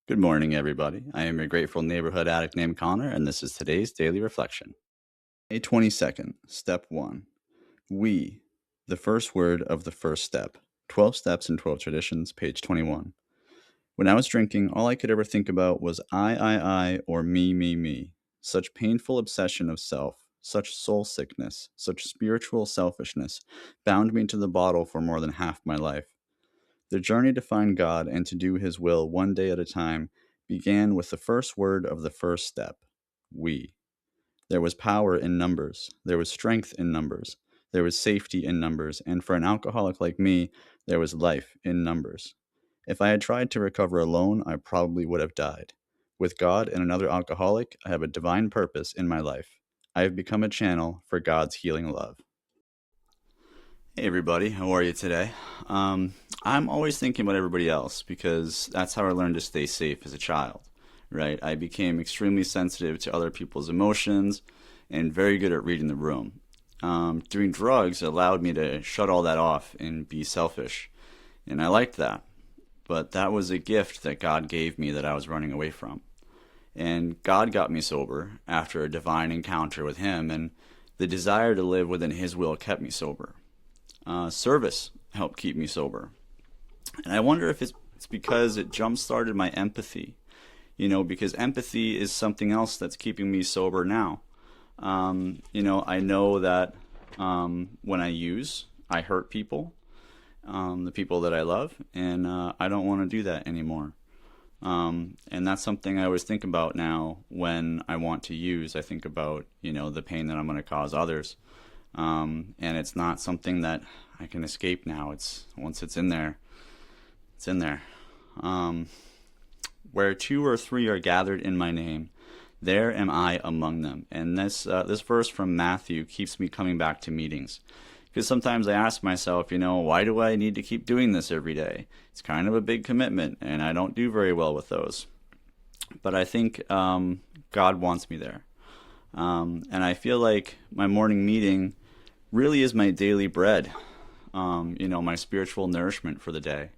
Good morning, everybody. I am your grateful neighborhood addict named Connor, and this is today's daily reflection. May 22nd, Step 1. We, the first word of the first step. 12 Steps and 12 Traditions, page 21. When I was drinking, all I could ever think about was I, or me. Such painful obsession of self, such soul sickness, such spiritual selfishness bound me to the bottle for more than half my life. The journey to find God and to do His will one day at a time began with the first word of the first step, we. There was power in numbers. There was strength in numbers. There was safety in numbers. And for an alcoholic like me, there was life in numbers. If I had tried to recover alone, I probably would have died. With God and another alcoholic, I have a divine purpose in my life. I have become a channel for God's healing love. Hey everybody, how are you today? I'm always thinking about everybody else because that's how I learned to stay safe as a child, right? I became extremely sensitive to other people's emotions and very good at reading the room. Doing drugs allowed me to shut all that off and be selfish, and I liked that. But that was a gift that God gave me that I was running away from. And God got me sober after a divine encounter with Him, and the desire to live within His will kept me sober. Service helped keep me sober. And I wonder if it's because it jump-started my empathy, because empathy is something else that's keeping me sober now. I know that when I use, I hurt people, the people that I love, and I don't want to do that anymore. And that's something I always think about now when I want to use. I think about, the pain that I'm going to cause others. And it's not something that I can escape now. Once it's in there, it's in there. Where 2 or 3 are gathered in my name, there am I among them. And this verse from Matthew keeps me coming back to meetings. Because sometimes I ask myself, why do I need to keep doing this every day? It's kind of a big commitment, and I don't do very well with those. But I think God wants me there. And I feel like my morning meeting really is my daily bread, my spiritual nourishment for the day.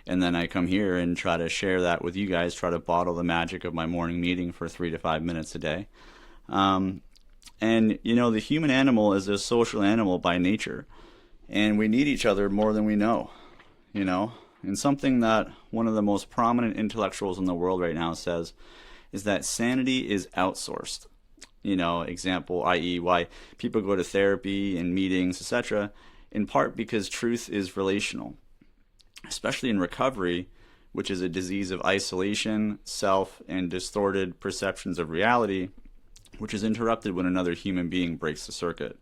And then I come here and try to share that with you guys, try to bottle the magic of my morning meeting for 3 to 5 minutes a day. And, the human animal is a social animal by nature, and we need each other more than we know, And something that one of the most prominent intellectuals in the world right now says is that sanity is outsourced. Example, i.e. why people go to therapy and meetings, etc., in part because truth is relational, especially in recovery, which is a disease of isolation, self, and distorted perceptions of reality, which is interrupted when another human being breaks the circuit.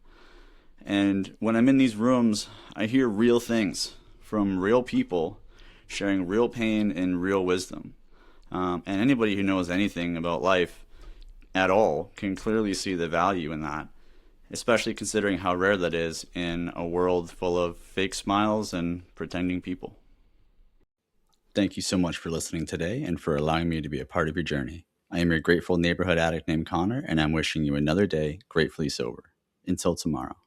And when I'm in these rooms, I hear real things from real people sharing real pain and real wisdom. And anybody who knows anything about life at all can clearly see the value in that, especially considering how rare that is in a world full of fake smiles and pretending people. Thank you so much for listening today and for allowing me to be a part of your journey. I am your grateful neighborhood addict named Connor, and I'm wishing you another day gratefully sober. Until tomorrow.